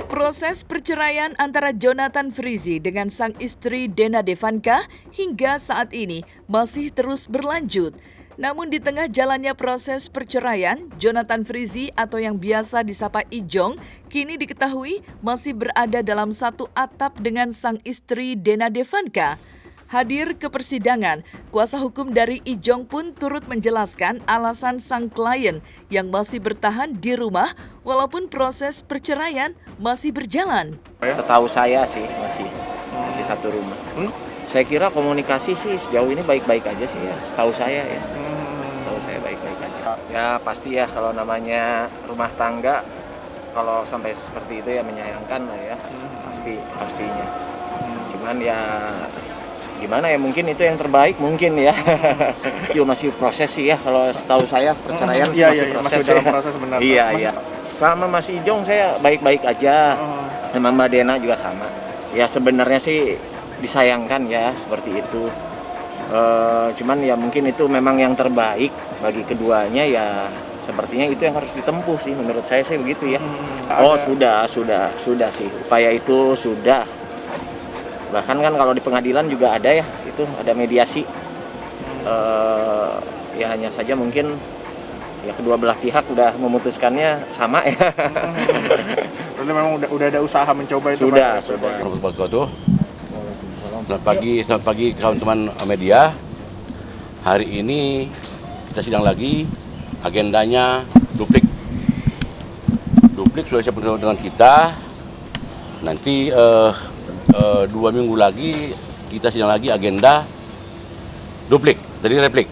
Proses perceraian antara Jonathan Frizzy dengan sang istri Dena Devanka hingga saat ini masih terus berlanjut. Namun di tengah jalannya proses perceraian, Jonathan Frizzy atau yang biasa disapa Ijong kini diketahui masih berada dalam satu atap dengan sang istri Dena Devanka. Hadir ke persidangan, kuasa hukum dari Ijong pun turut menjelaskan alasan sang klien yang masih bertahan di rumah walaupun proses perceraian masih berjalan. Setahu saya sih masih satu rumah. Saya kira komunikasi sih sejauh ini baik-baik aja sih ya, setahu saya ya. Setahu saya baik-baik aja. Ya pasti ya kalau namanya rumah tangga, kalau sampai seperti itu ya menyayangkan lah ya, pastinya. Cuman ya gimana ya, mungkin itu yang terbaik mungkin ya. Itu masih proses sih ya, kalau setahu saya perceraian masih proses. Masih dalam proses benar. Iya. Sama Mas Ijong saya baik-baik aja. Sama Mbak Dena juga sama. Ya sebenarnya sih disayangkan ya seperti itu. Cuman ya mungkin itu memang yang terbaik bagi keduanya ya, sepertinya itu yang harus ditempuh sih menurut saya sih begitu ya. Oh sudah sih, upaya itu sudah. Bahkan kan kalau di pengadilan juga ada ya, itu ada mediasi. Ya hanya saja mungkin ya kedua belah pihak udah memutuskannya sama ya. Berarti memang udah ada usaha mencoba itu. Sudah. Selamat pagi teman-teman media. Hari ini kita sidang lagi, agendanya duplik. Duplik sudah siap dengan kita. Nanti 2 minggu lagi kita sidang lagi agenda duplik dari replik.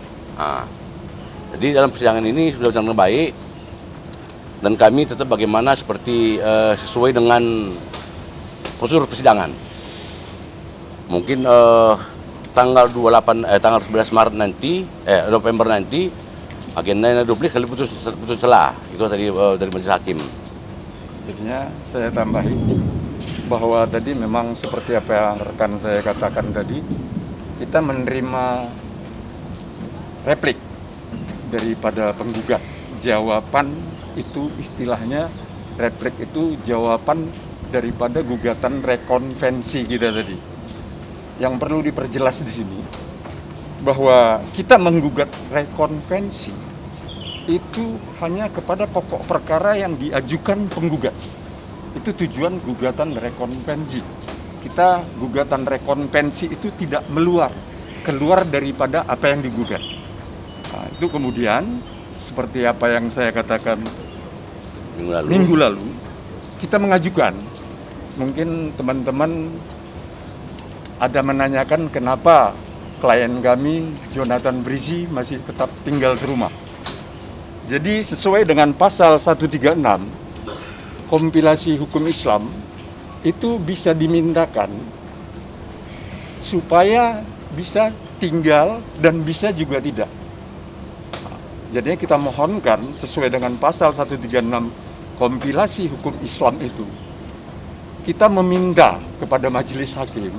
Jadi dalam persidangan ini sudah sangat baik dan kami tetap bagaimana seperti sesuai dengan prosedur persidangan. Mungkin tanggal 11 Maret nanti, November nanti agendanya duplik kali putus selah. Itu tadi dari majelis hakim. Jadinya saya tambahin bahwa tadi memang seperti apa yang rekan saya katakan tadi, kita menerima replik daripada penggugat. Jawaban itu istilahnya replik itu jawaban daripada gugatan rekonvensi kita tadi. Yang perlu diperjelas di sini bahwa kita menggugat rekonvensi itu hanya kepada pokok perkara yang diajukan penggugat. Itu tujuan gugatan rekonvensi. Kita gugatan rekonvensi itu tidak keluar daripada apa yang digugat. Nah, itu kemudian seperti apa yang saya katakan minggu lalu kita mengajukan. Mungkin teman-teman ada menanyakan kenapa klien kami Jonathan Frizzy masih tetap tinggal serumah. Jadi sesuai dengan pasal 136 kompilasi hukum Islam itu bisa dimintakan supaya bisa tinggal dan bisa juga tidak. Jadinya kita mohonkan sesuai dengan pasal 136 kompilasi hukum Islam itu, kita meminta kepada majelis hakim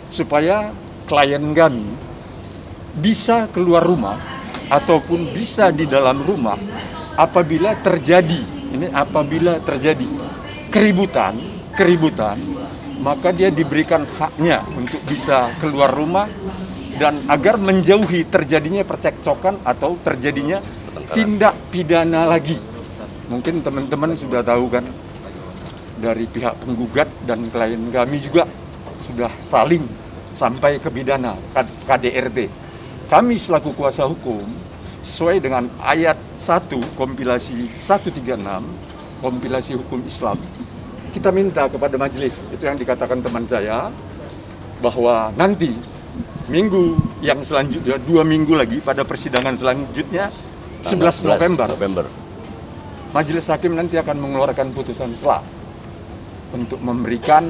supaya klien kami bisa keluar rumah ataupun bisa di dalam rumah apabila terjadi keributan, maka dia diberikan haknya untuk bisa keluar rumah dan agar menjauhi terjadinya percekcokan atau terjadinya tindak pidana lagi. Mungkin teman-teman sudah tahu kan, dari pihak penggugat dan klien kami juga sudah saling sampai ke pidana KDRT. Kami selaku kuasa hukum sesuai dengan ayat 1 kompilasi 136 kompilasi hukum Islam, kita minta kepada majelis, itu yang dikatakan teman saya, bahwa nanti minggu yang selanjutnya 2 minggu lagi pada persidangan selanjutnya 11 November majelis hakim nanti akan mengeluarkan putusan selah untuk memberikan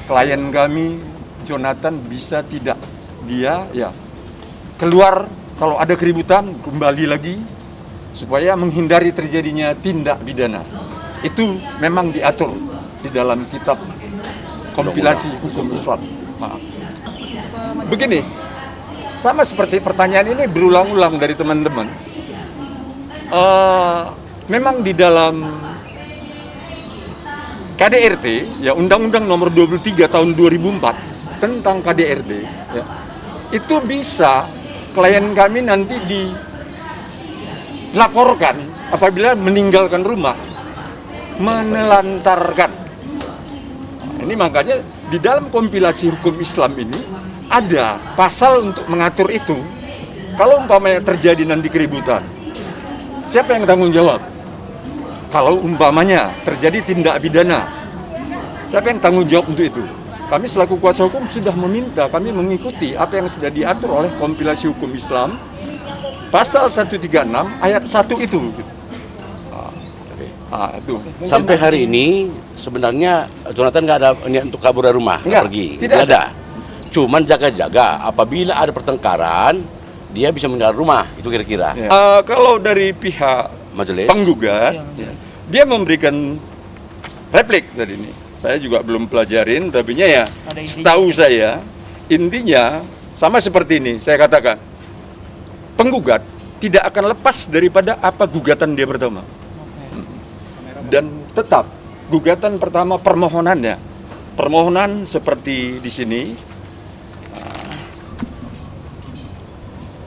klien kami Jonathan bisa tidak dia ya keluar kalau ada keributan kembali lagi supaya menghindari terjadinya tindak pidana. Itu memang diatur di dalam kitab kompilasi hukum Islam. Begini, sama seperti pertanyaan ini berulang-ulang dari teman-teman. Memang di dalam KDRT, ya Undang-Undang Nomor 23 Tahun 2004 tentang KDRT, ya, itu bisa klien kami nanti dilaporkan apabila meninggalkan rumah, menelantarkan. Ini makanya di dalam kompilasi hukum Islam ini ada pasal untuk mengatur itu. Kalau umpamanya terjadi nanti keributan, siapa yang tanggung jawab? Kalau umpamanya terjadi tindak pidana, siapa yang tanggung jawab untuk itu? Kami selaku kuasa hukum sudah meminta, kami mengikuti apa yang sudah diatur oleh kompilasi hukum Islam, pasal 136 ayat 1 itu. Itu. Sampai hari ini sebenarnya Jonathan nggak ada niat untuk kabur dari rumah, Enggak, pergi. tidak ada. Cuman jaga-jaga, apabila ada pertengkaran, dia bisa meninggal rumah, itu kira-kira. Ya. Kalau dari pihak Majelis. penggugat, dia memberikan replik tadi ini. Saya juga belum pelajarin, tapi ya setahu saya intinya sama seperti ini. Saya katakan, penggugat tidak akan lepas daripada apa gugatan dia pertama. Dan tetap gugatan pertama permohonannya. Permohonan seperti di sini.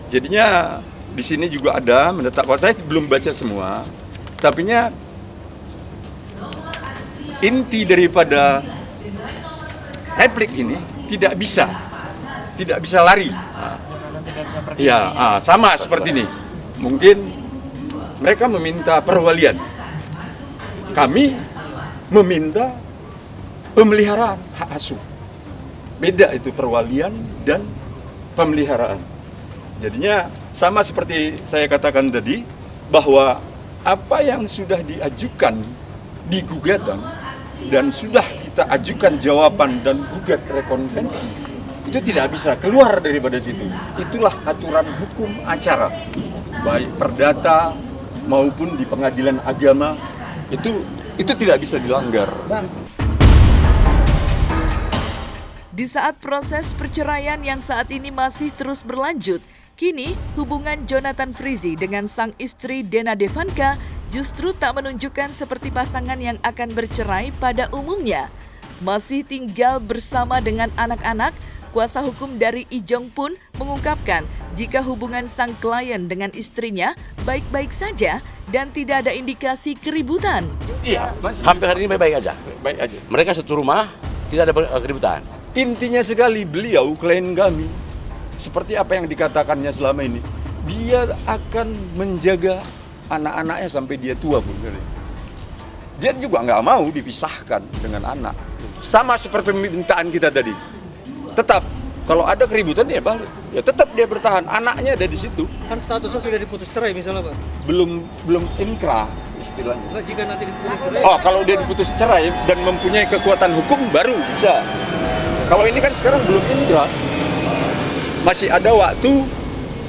Jadinya di sini juga ada menetapkan, saya belum baca semua, tapinya inti daripada replik ini tidak bisa lari. Ya, sama seperti ini. Mungkin mereka meminta perwalian, kami meminta pemeliharaan hak asuh. Beda itu perwalian dan pemeliharaan. Jadinya sama seperti saya katakan tadi, bahwa apa yang sudah diajukan di gugatan dan sudah kita ajukan jawaban dan gugat rekonvensi, itu tidak bisa keluar daripada situ. Itulah aturan hukum acara, baik perdata maupun di pengadilan agama, itu tidak bisa dilanggar. Di saat proses perceraian yang saat ini masih terus berlanjut, kini hubungan Jonathan Frizzy dengan sang istri Dena Devanka justru tak menunjukkan seperti pasangan yang akan bercerai pada umumnya. Masih tinggal bersama dengan anak-anak, kuasa hukum dari Ijong pun mengungkapkan jika hubungan sang klien dengan istrinya baik-baik saja dan tidak ada indikasi keributan. Iya, Sampai hari ini baik-baik aja. baik aja. Mereka satu rumah, tidak ada keributan. Intinya sekali beliau, klien kami, seperti apa yang dikatakannya selama ini, dia akan menjaga anak-anaknya sampai dia tua pun. Dia juga nggak mau dipisahkan dengan anak. Sama seperti permintaan kita tadi. Tetap, kalau ada keributan dia balik. Ya tetap dia bertahan, anaknya ada di situ. Kan statusnya sudah diputus cerai misalnya, Pak. Belum inkrah istilahnya. Nah, jika nanti diputus cerai, Oh, kalau dia diputus cerai dan mempunyai kekuatan hukum baru bisa. Kalau ini kan sekarang belum inkrah. Masih ada waktu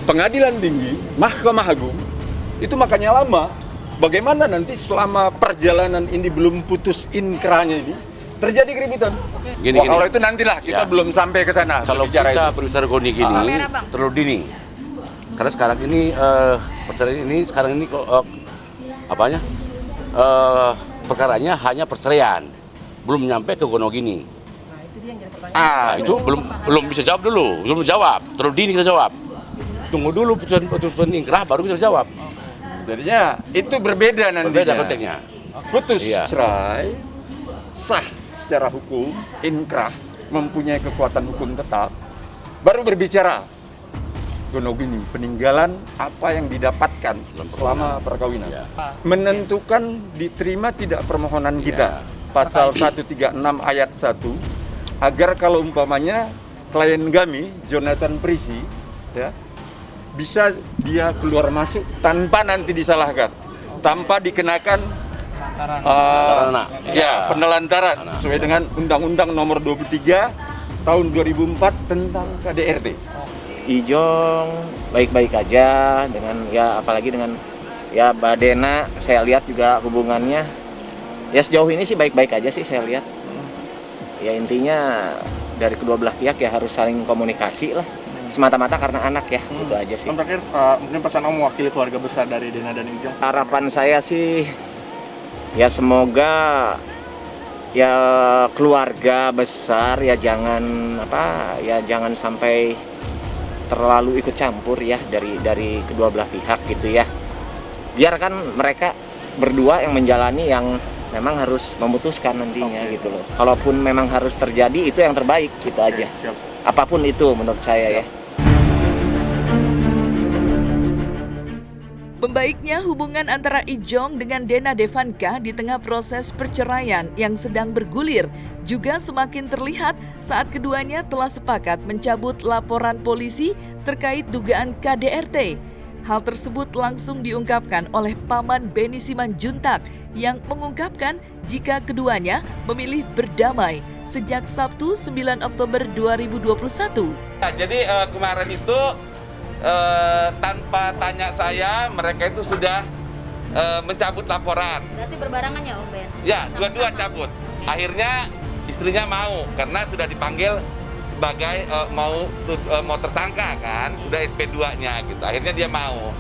pengadilan tinggi, Mahkamah Agung, itu makanya lama. Bagaimana nanti selama perjalanan ini belum putus inkrahnya ini, terjadi keributan. Gini. Kalau itu nantilah, kita Ya. belum sampai ke sana. Kalau berbicara kita itu. berbicara gini terlalu dini. Karena sekarang ini perceraian ini perkaranya hanya perceraian, belum nyampe ke gonogini. Nah, itu belum bisa jawab dulu, belum jawab. Terlalu dini kita jawab. Tunggu dulu putusan inkrah baru kita jawab. Jadinya itu berbeda nantinya. Berbeda konteksnya. Putus Iya. cerai, sah secara hukum, inkrah, mempunyai kekuatan hukum tetap, baru berbicara gonogini, peninggalan apa yang didapatkan selama perkawinan. Ya. Menentukan diterima tidak permohonan kita, pasal 136 ayat 1, agar kalau umpamanya klien kami, Jonathan Frizzy, ya, bisa dia keluar masuk tanpa nanti disalahkan, tanpa dikenakan penelantaran sesuai dengan Undang-Undang Nomor 23 Tahun 2004 tentang KDRT. Ijong baik-baik aja dengan apalagi dengan Mbak Dena, saya lihat juga hubungannya ya sejauh ini sih baik-baik aja sih saya lihat. Ya intinya dari kedua belah pihak ya harus saling komunikasi lah. semata-mata karena anak ya, itu aja sih. Om, terakhir mungkin pesan Om mewakili keluarga besar dari Dena dan Ijong. Harapan saya sih ya semoga ya keluarga besar ya jangan sampai terlalu ikut campur ya dari kedua belah pihak gitu ya. Biarkan mereka berdua yang menjalani yang memang harus memutuskan nantinya gitu loh. Kalaupun memang harus terjadi itu yang terbaik gitu aja. Siap. Apapun itu menurut saya ya. Membaiknya hubungan antara Ijong dengan Dena Devanka di tengah proses perceraian yang sedang bergulir juga semakin terlihat saat keduanya telah sepakat mencabut laporan polisi terkait dugaan KDRT. Hal tersebut langsung diungkapkan oleh Paman Beni Simanjuntak yang mengungkapkan jika keduanya memilih berdamai sejak Sabtu 9 Oktober 2021. Jadi kemarin itu tanpa tanya saya, mereka itu sudah mencabut laporan. Berarti berbarengan ya Om Ben? Ya, dua-dua cabut. Akhirnya istrinya mau karena sudah dipanggil sebagai mau tersangka kan, udah SP2-nya gitu. Akhirnya dia mau.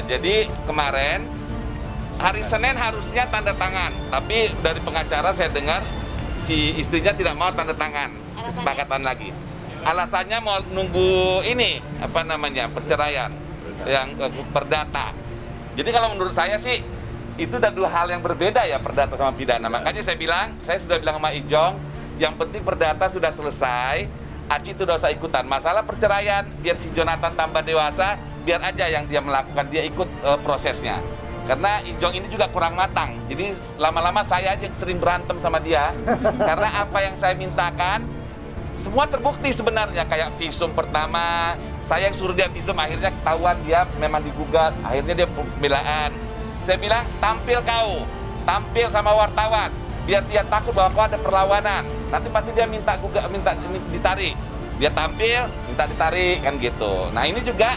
Jadi kemarin hari Senin harusnya tanda tangan, tapi dari pengacara saya dengar si istrinya tidak mau tanda tangan, kesepakatan lagi. Alasannya mau nunggu ini perceraian yang perdata. Jadi kalau menurut saya sih itu udah dua hal yang berbeda ya, perdata sama pidana. Makanya saya sudah bilang sama Ijong, yang penting perdata sudah selesai, Aci itu udah usah ikutan. Masalah perceraian biar si Jonathan tambah dewasa, biar aja yang dia melakukan, dia ikut prosesnya. Karena Ijong ini juga kurang matang, jadi lama-lama saya aja yang sering berantem sama dia. Karena apa yang saya mintakan semua terbukti sebenarnya, kayak visum pertama, saya yang suruh dia visum, akhirnya ketahuan dia memang digugat, akhirnya dia pembelaan. Saya bilang, tampil sama wartawan, biar dia takut bahwa kau ada perlawanan. Nanti pasti dia minta ditarik. Dia tampil, minta ditarik, kan gitu. Nah ini juga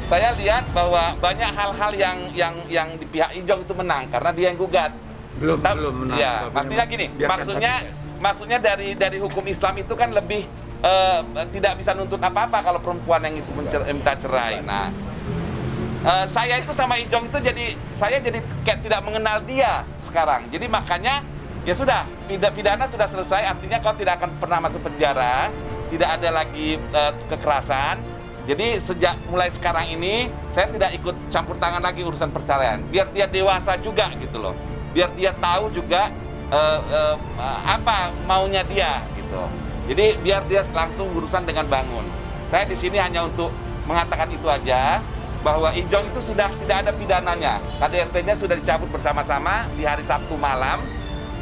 saya lihat bahwa banyak hal-hal yang di pihak Ijong itu menang, karena dia yang gugat. Belum menang. Ya, artinya gini, maksudnya dari hukum Islam itu kan lebih tidak bisa nuntut apa-apa kalau perempuan yang itu minta cerai. Nah, saya itu sama Ijong itu saya jadi kayak tidak mengenal dia sekarang. Jadi makanya ya sudah, pidana sudah selesai, artinya kau tidak akan pernah masuk penjara, tidak ada lagi kekerasan. Jadi sejak mulai sekarang ini saya tidak ikut campur tangan lagi urusan perceraian. Biar dia dewasa juga gitu loh. Biar dia tahu juga apa maunya dia gitu. Jadi biar dia langsung urusan dengan bangun. Saya di sini hanya untuk mengatakan itu aja, bahwa Ijong itu sudah tidak ada pidananya. KDRT-nya sudah dicabut bersama-sama di hari Sabtu malam.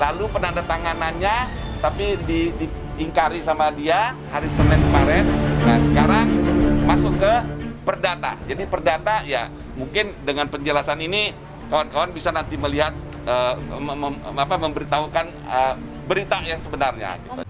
Lalu penandatanganannya tapi diingkari sama dia hari Senin kemarin. Nah sekarang masuk ke perdata. Jadi perdata ya mungkin dengan penjelasan ini kawan-kawan bisa nanti melihat memberitahukan berita yang sebenarnya. Gitu.